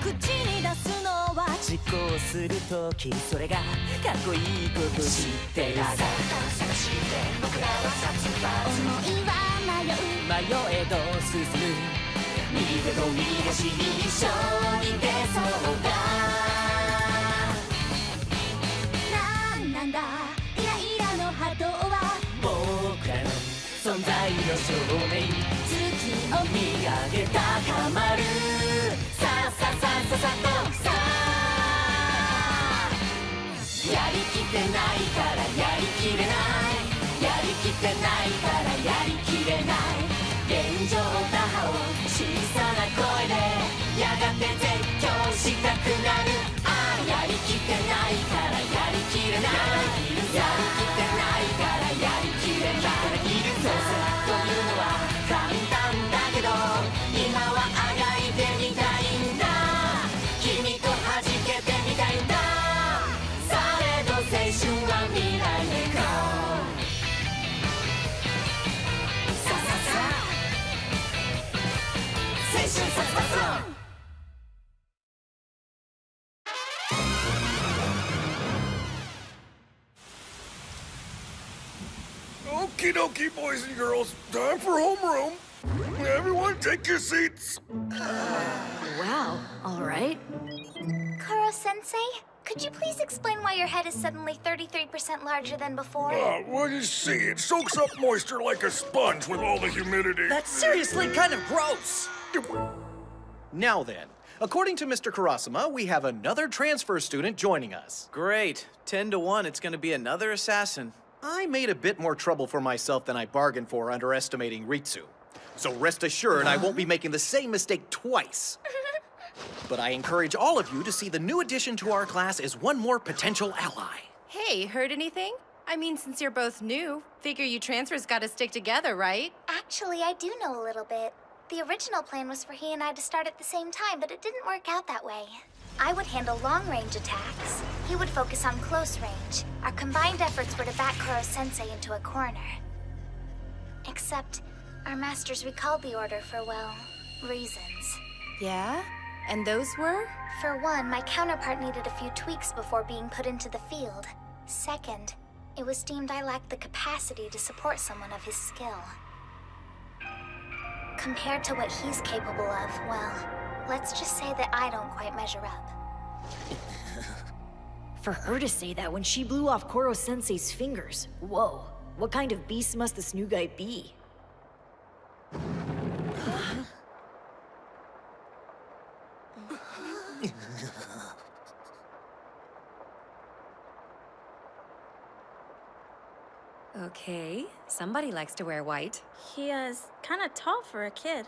口に出すのは実行するとき、それがかっこいいこと知ってるさ。探して僕らは殺伐、思いは迷えど進む、右手と右足に一緒に出そうだ。なんだイライラの波動は僕らの存在の証明、月を見上げ高まる、さあさあさあさあさあとさあ、やりきってないからやりきれない、やりきってないからやりきれない、現状打破を小さな声でやがて絶叫したくなる、ああやりきってないからやりきれない、やりきってないからやりきれない、そうさというのは簡単だけど今はあがいてみたいんだ、君と弾けてみたいんだ、されど青春は未来へ行こう、さあさあさあ青春殺伐論。Okie dokie, boys and girls. Time for homeroom. Everyone take your seats. Wow, all right. Koro-sensei, could you please explain why your head is suddenly 33% larger than before? Well, you see, it soaks up moisture like a sponge with all the humidity. That's seriously kind of gross. Now then, according to Mr. Karasuma, we have another transfer student joining us. Great. 10 to 1, it's gonna be another assassin. I made a bit more trouble for myself than I bargained for underestimating Ritsu. So rest assured, I won't be making the same mistake twice. But I encourage all of you to see the new addition to our class as one more potential ally. Hey, heard anything? I mean, since you're both new, figure you transfers gotta stick together, right? Actually, I do know a little bit. The original plan was for he and I to start at the same time, but it didn't work out that way. I would handle long-range attacks. He would focus on close range. Our combined efforts were to back Koro-sensei into a corner. Except, our masters recalled the order for, well, reasons. Yeah? And those were? For one, my counterpart needed a few tweaks before being put into the field. Second, it was deemed I lacked the capacity to support someone of his skill. Compared to what he's capable of, well, let's just say that I don't quite measure up. For her to say that when she blew off Koro-sensei's fingers. Whoa, what kind of beast must this new guy be? Okay, somebody likes to wear white. He is kind of tall for a kid.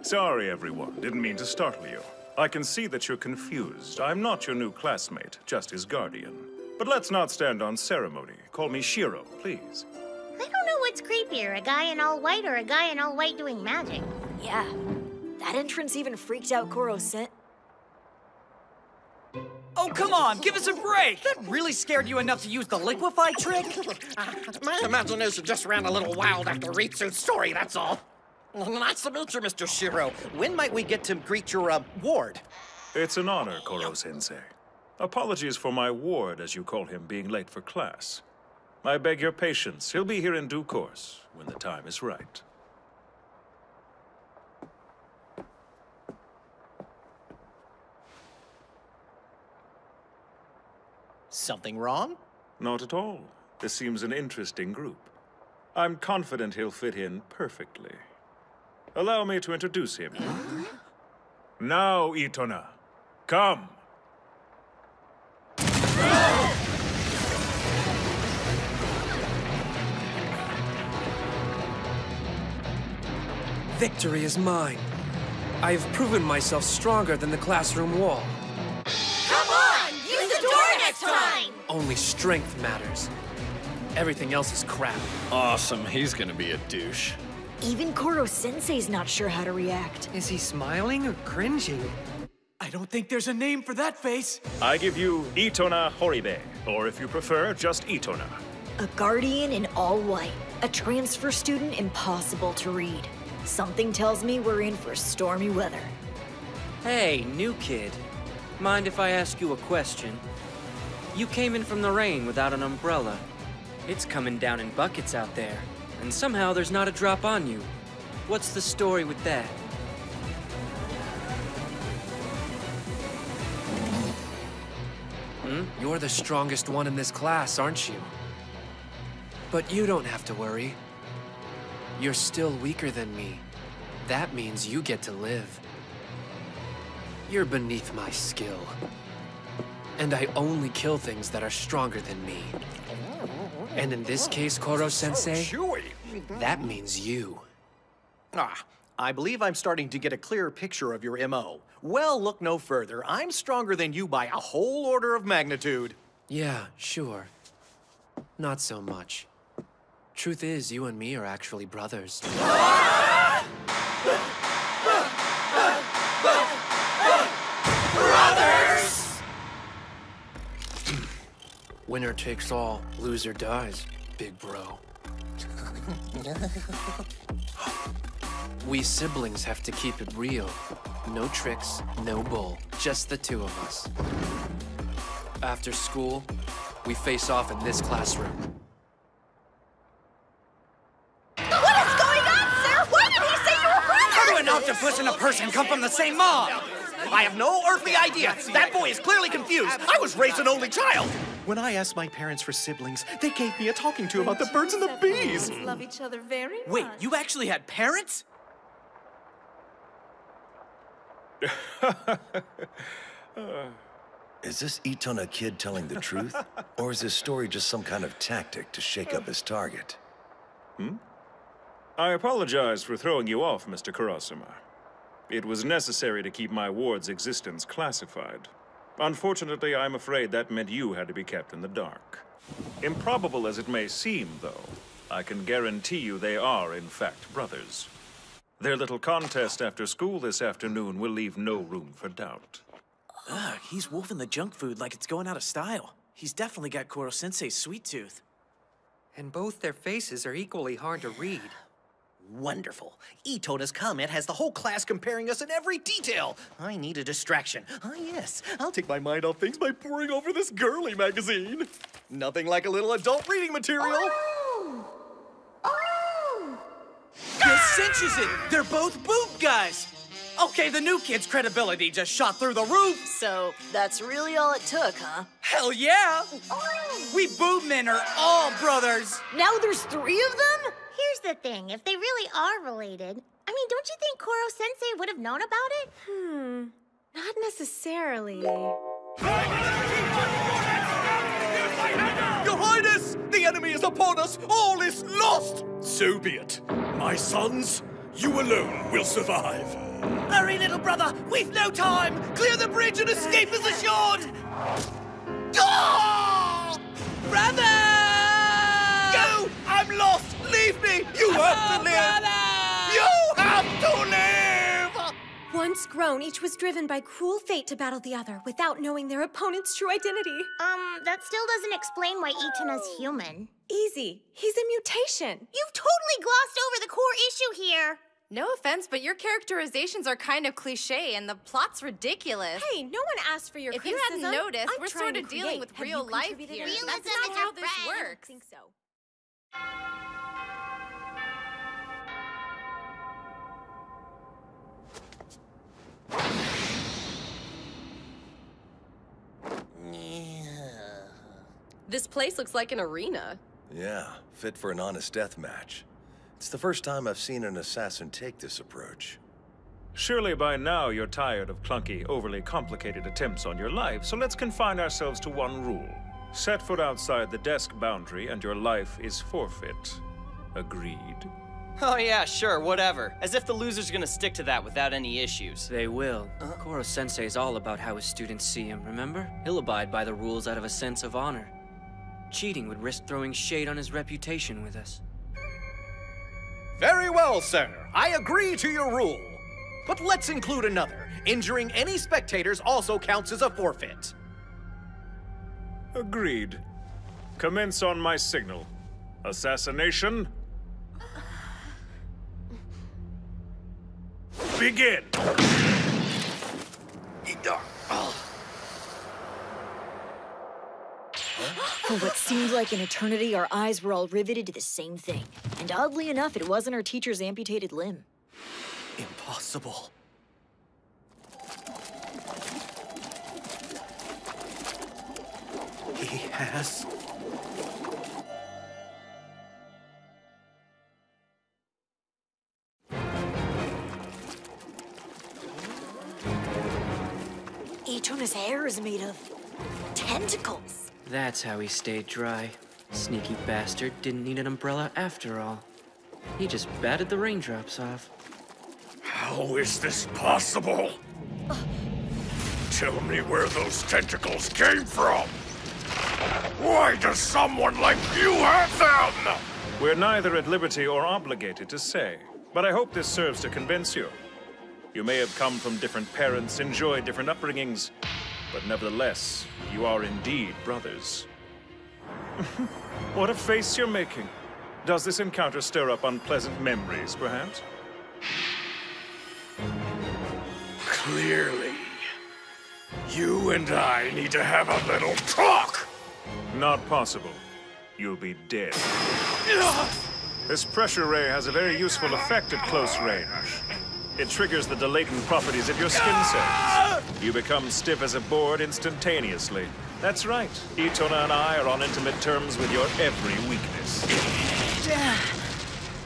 Sorry, everyone. Didn't mean to startle you. I can see that you're confused. I'm not your new classmate, just his guardian. But let's not stand on ceremony. Call me Shiro, please. I don't know what's creepier, a guy in all white or a guy in all white doing magic. Yeah, that entrance even freaked out Koro-sen. Oh, come on, give us a break! That really scared you enough to use the liquefy trick? My imagination just ran a little wild after Ritsu's story, that's all. Nice to meet you, Mr. Shiro. When might we get to greet your, ward? It's an honor, Koro-sensei. Apologies for my ward, as you call him, being late for class. I beg your patience. He'll be here in due course, when the time is right. Something wrong? Not at all. This seems an interesting group. I'm confident he'll fit in perfectly. Allow me to introduce him. Now, Itona, come. Victory is mine. I have proven myself stronger than the classroom wall. Come on! Use the door next time! Only strength matters. Everything else is crap. Awesome, he's gonna be a douche. Even Koro-sensei's not sure how to react. Is he smiling or cringing? I don't think there's a name for that face. I give you Itona Horibe, or if you prefer, just Itona. A guardian in all white. A transfer student impossible to read. Something tells me we're in for stormy weather. Hey, new kid. Mind if I ask you a question? You came in from the rain without an umbrella. It's coming down in buckets out there, and somehow there's not a drop on you. What's the story with that? You're the strongest one in this class, aren't you? But you don't have to worry. You're still weaker than me. That means you get to live. You're beneath my skill. And I only kill things that are stronger than me. And in this case, Koro-sensei, that means you. I believe I'm starting to get a clearer picture of your MO. Well, look no further. I'm stronger than you by a whole order of magnitude. Yeah, sure. Not so much. Truth is, you and me are actually brothers. Brothers! Winner takes all, loser dies, big bro. We siblings have to keep it real. No tricks, no bull, just the two of us. After school, we face off in this classroom. What is going on, sir? Why did he say you were brothers? How do an octopus and a person come from the same mom? I have no earthly idea. That boy is clearly confused. I was raised an only child. When I asked my parents for siblings, they gave me a talking to about the birds and the bees. Love each other very much. Wait, you actually had parents? Is this Itona kid telling the truth? Or is his story just some kind of tactic to shake up his target? I apologize for throwing you off, Mr. Kurosuma. It was necessary to keep my ward's existence classified. Unfortunately, I'm afraid that meant you had to be kept in the dark. Improbable as it may seem, though, I can guarantee you they are, in fact, brothers. Their little contest after school this afternoon will leave no room for doubt. Ugh, he's wolfing the junk food like it's going out of style. He's definitely got Koro-sensei's sweet tooth. And both their faces are equally hard to read. Wonderful. Itona's comment has the whole class comparing us in every detail. I need a distraction. Ah, yes. I'll take my mind off things by poring over this girly magazine. Nothing like a little adult reading material. This cinches it! They're both boob guys! Okay, the new kid's credibility just shot through the roof! So, that's really all it took, huh? Hell yeah! We boob men are all brothers! Now there's 3 of them? Here's the thing, if they really are related, I mean, don't you think Koro-sensei would have known about it? Not necessarily. Your Highness! The enemy is upon us! All is lost! So be it. My sons, you alone will survive. Hurry, little brother! We've no time! Clear the bridge and escape is assured! Oh! Brother! Go! I'm lost! Leave me! You have to live! Brother! You have to live! Once grown, each was driven by cruel fate to battle the other without knowing their opponent's true identity. That still doesn't explain why Itona's human. Easy. He's a mutation. You've totally glossed over the core issue here. No offense, but your characterizations are kind of cliche and the plot's ridiculous. Hey, no one asked for your If criticism. you hadn't noticed, I'm we're trying sort to of dealing create. with Have real you life contributed here. anything? That's Realism not is how your this friend. I don't works. think so. This place looks like an arena. Yeah, fit for an honest death match. It's the first time I've seen an assassin take this approach. Surely by now you're tired of clunky, overly complicated attempts on your life, so let's confine ourselves to one rule. Set foot outside the desk boundary and your life is forfeit. Agreed? Oh yeah, sure, whatever. As if the loser's gonna stick to that without any issues. They will. Koro-sensei is all about how his students see him, remember? He'll abide by the rules out of a sense of honor. Cheating would risk throwing shade on his reputation with us. Very well, sir. I agree to your rule. But let's include another. Injuring any spectators also counts as a forfeit. Agreed. Commence on my signal. Assassination. Begin! For what seemed like an eternity, our eyes were all riveted to the same thing. And oddly enough, it wasn't our teacher's amputated limb. Impossible. He has... Itona's hair is made of tentacles. That's how he stayed dry. Sneaky bastard didn't need an umbrella after all. He just batted the raindrops off. How is this possible? Tell me where those tentacles came from. Why does someone like you have them? We're neither at liberty or obligated to say, but I hope this serves to convince you. You may have come from different parents, enjoyed different upbringings, but nevertheless, you are indeed brothers. What a face you're making. Does this encounter stir up unpleasant memories, perhaps? Clearly. You and I need to have a little talk! Not possible. You'll be dead. This pressure ray has a very useful effect at close range. It triggers the latent properties of your skin cells. You become stiff as a board instantaneously. That's right. Itona and I are on intimate terms with your every weakness.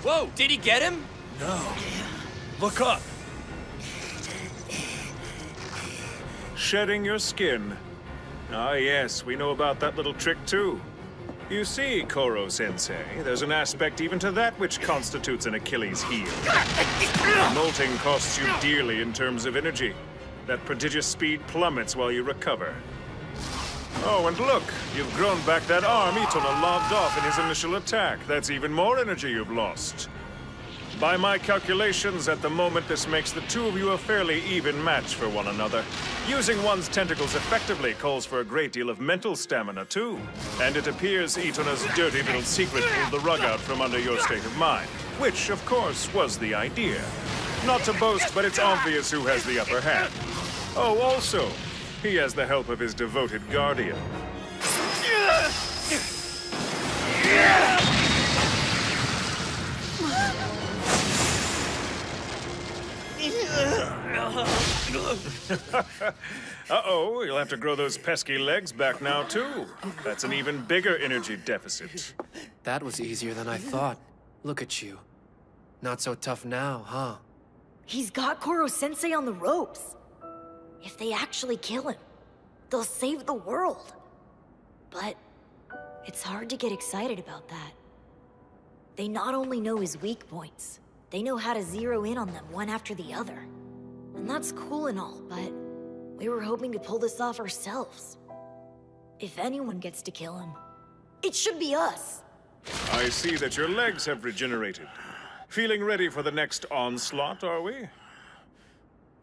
Whoa, did he get him? No. Look up. Shedding your skin. Ah, yes, we know about that little trick, too. You see, Koro-sensei, there's an aspect even to that which constitutes an Achilles heel. Molting costs you dearly in terms of energy. That prodigious speed plummets while you recover. Oh, and look, you've grown back that arm Itona lobbed off in his initial attack. That's even more energy you've lost. By my calculations, at the moment, this makes the two of you a fairly even match for one another. Using one's tentacles effectively calls for a great deal of mental stamina, too. And it appears Itona's dirty little secret pulled the rug out from under your state of mind. Which, of course, was the idea. Not to boast, but it's obvious who has the upper hand. Oh, also, he has the help of his devoted guardian. Uh-oh, you'll have to grow those pesky legs back now, too. That's an even bigger energy deficit. That was easier than I thought. Look at you. Not so tough now, huh? He's got Koro-sensei on the ropes. If they actually kill him, they'll save the world. But it's hard to get excited about that. They not only know his weak points, they know how to zero in on them one after the other. And that's cool and all, but we were hoping to pull this off ourselves. If anyone gets to kill him, it should be us. I see that your legs have regenerated. Feeling ready for the next onslaught, are we?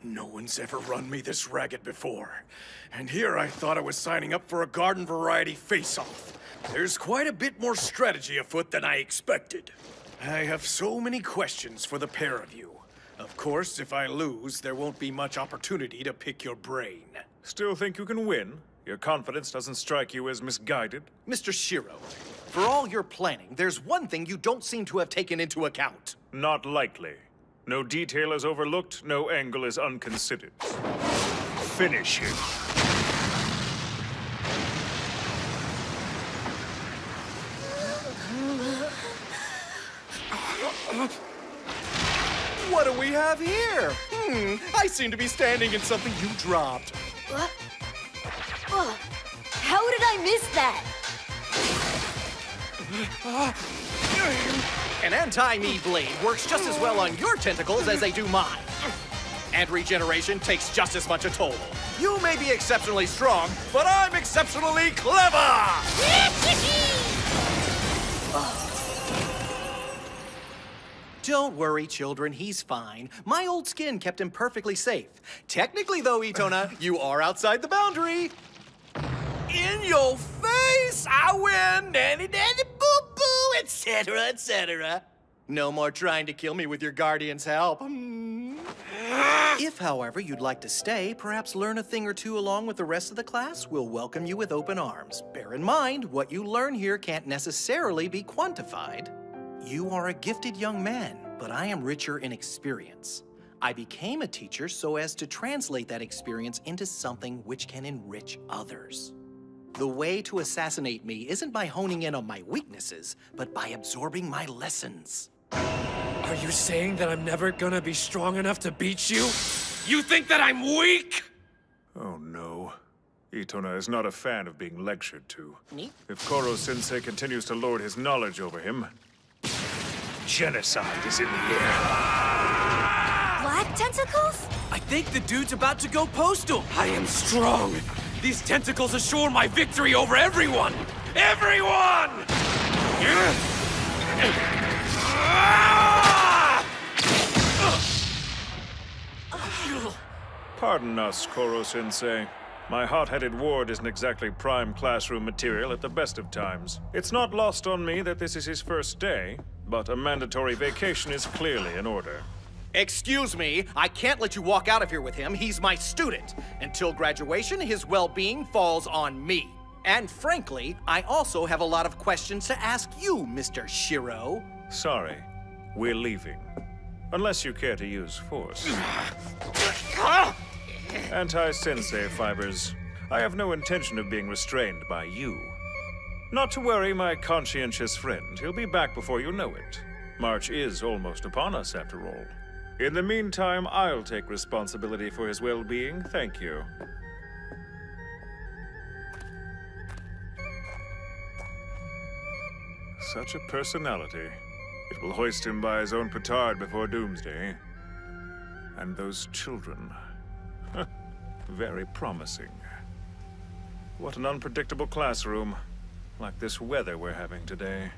No one's ever run me this ragged before. And here I thought I was signing up for a garden variety face-off. There's quite a bit more strategy afoot than I expected. I have so many questions for the pair of you. Of course, if I lose, there won't be much opportunity to pick your brain. Still think you can win? Your confidence doesn't strike you as misguided? Mr. Shiro, for all your planning, there's one thing you don't seem to have taken into account. Not likely. No detail is overlooked, no angle is unconsidered. Finish him. What do we have here? I seem to be standing in something you dropped. What? How did I miss that? An anti-me blade works just as well on your tentacles as they do mine. And regeneration takes just as much a toll. You may be exceptionally strong, but I'm exceptionally clever! Don't worry, children, he's fine. My old skin kept him perfectly safe. Technically, though, Itona, you are outside the boundary. In your face! I win! Nanny, nanny, boo-boo, etc., etc. No more trying to kill me with your guardian's help. If, however, you'd like to stay, perhaps learn a thing or two along with the rest of the class, we'll welcome you with open arms. Bear in mind, what you learn here can't necessarily be quantified. You are a gifted young man, but I am richer in experience. I became a teacher so as to translate that experience into something which can enrich others. The way to assassinate me isn't by honing in on my weaknesses, but by absorbing my lessons. Are you saying that I'm never gonna be strong enough to beat you? You think that I'm weak? Oh no. Itona is not a fan of being lectured to. Me? If Koro-sensei continues to lord his knowledge over him, genocide is in the air. Black tentacles? I think the dude's about to go postal. I am strong. These tentacles assure my victory over everyone! Everyone! Pardon us, Koro-sensei. My hot-headed ward isn't exactly prime classroom material at the best of times. It's not lost on me that this is his first day, but a mandatory vacation is clearly in order. Excuse me, I can't let you walk out of here with him. He's my student. Until graduation, his well-being falls on me. And frankly, I also have a lot of questions to ask you, Mr. Shiro. Sorry, we're leaving. Unless you care to use force. Anti-sensei fibers. I have no intention of being restrained by you. Not to worry, my conscientious friend. He'll be back before you know it. March is almost upon us, after all. In the meantime, I'll take responsibility for his well-being. Thank you. Such a personality. It will hoist him by his own petard before doomsday. And those children. Very promising. What an unpredictable classroom. Like this weather we're having today.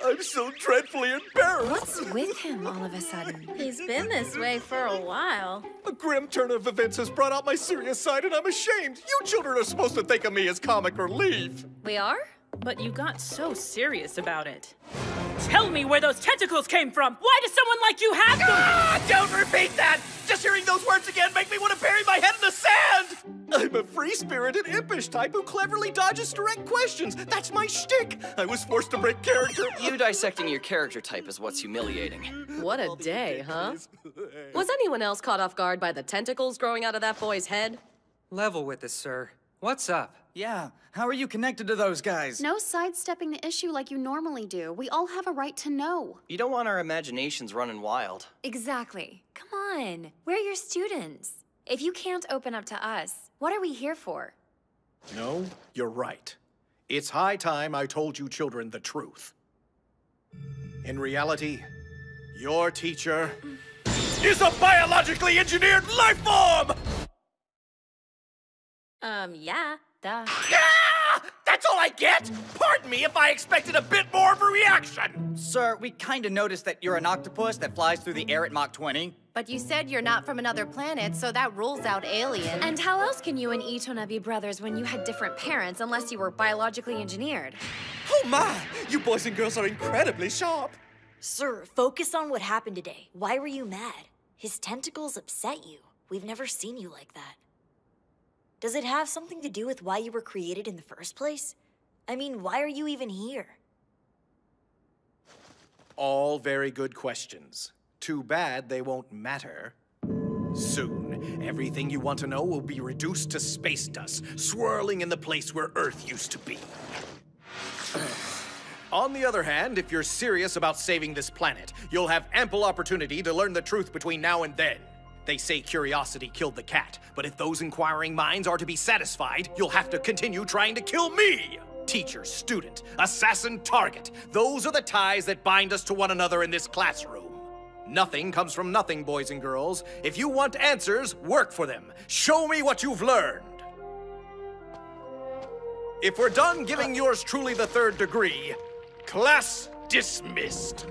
I'm so dreadfully embarrassed. What's with him all of a sudden? He's been this way for a while. A grim turn of events has brought out my serious side, and I'm ashamed. You children are supposed to think of me as comic relief. We are? But you got so serious about it. Tell me where those tentacles came from! Why does someone like you have them? Ah, don't repeat that! Just hearing those words again make me want to bury my head in the sand! I'm a free-spirited, impish type who cleverly dodges direct questions. That's my shtick. I was forced to break character. You dissecting your character type is what's humiliating. What a day, huh? Was anyone else caught off guard by the tentacles growing out of that boy's head? Level with us, sir. What's up? Yeah, how are you connected to those guys? No sidestepping the issue like you normally do. We all have a right to know. You don't want our imaginations running wild. Exactly. Come on. We're your students. If you can't open up to us, what are we here for? No, you're right. It's high time I told you children the truth. In reality, your teacher is a biologically engineered life form! Yeah, duh. Ah! That's all I get? Pardon me if I expected a bit more of a reaction! Sir, we kinda noticed that you're an octopus that flies through the air at Mach 20. But you said you're not from another planet, so that rules out alien. And how else can you and Itona be brothers when you had different parents unless you were biologically engineered? Oh my! You boys and girls are incredibly sharp! Sir, focus on what happened today. Why were you mad? His tentacles upset you. We've never seen you like that. Does it have something to do with why you were created in the first place? I mean, why are you even here? All very good questions. Too bad they won't matter. Soon, everything you want to know will be reduced to space dust, swirling in the place where Earth used to be. On the other hand, if you're serious about saving this planet, you'll have ample opportunity to learn the truth between now and then. They say curiosity killed the cat, but if those inquiring minds are to be satisfied, you'll have to continue trying to kill me! Teacher, student, assassin, target. Those are the ties that bind us to one another in this classroom. Nothing comes from nothing, boys and girls. If you want answers, work for them. Show me what you've learned. If we're done giving yours truly the third degree, Class dismissed.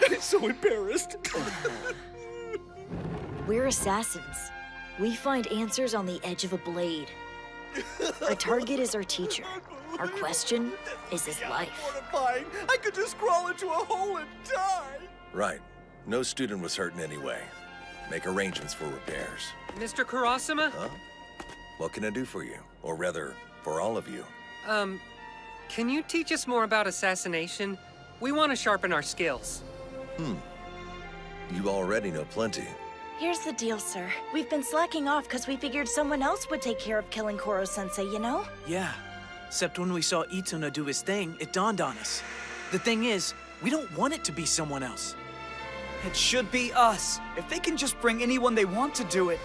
I'm so embarrassed. We're assassins. We find answers on the edge of a blade. Our target is our teacher. Our question is his life. Mortifying. I could just crawl into a hole and die. Right. No student was hurt in any way. Make arrangements for repairs. Mr. Kurasama? Huh? What can I do for you? Or rather, for all of you? Can you teach us more about assassination? We want to sharpen our skills. You already know plenty. Here's the deal, sir. We've been slacking off because we figured someone else would take care of killing Koro-sensei, you know? Yeah. Except when we saw Itona do his thing, it dawned on us. The thing is, we don't want it to be someone else. It should be us. If they can just bring anyone they want to do it,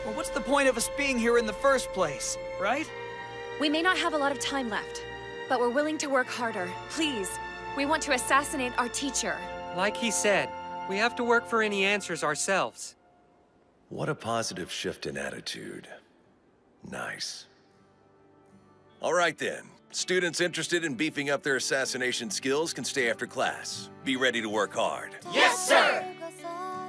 well, what's the point of us being here in the first place, right? We may not have a lot of time left, but we're willing to work harder. Please, we want to assassinate our teacher. Like he said, we have to work for any answers ourselves. What a positive shift in attitude. Nice. All right then. Students interested in beefing up their assassination skills can stay after class. Be ready to work hard. Yes, sir!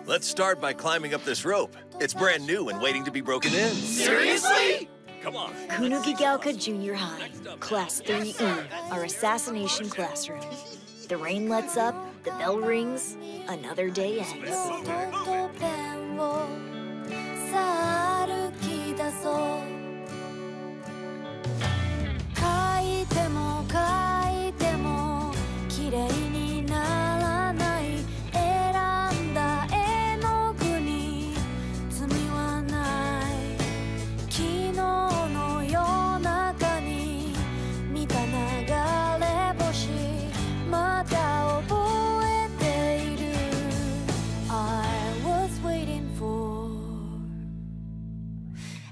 Let's start by climbing up this rope. It's brand new and waiting to be broken in. Seriously? Come on. Kunugigaoka Junior High, Class 3E, our assassination classroom. The rain lets up, the bell rings, another day ends. さあ歩き出そう書いても書いても綺麗にならない選んだ絵の具に罪はない昨日の夜中に見た流れ星まだ覚えている I was waiting for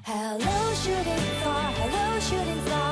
Hello shooting star,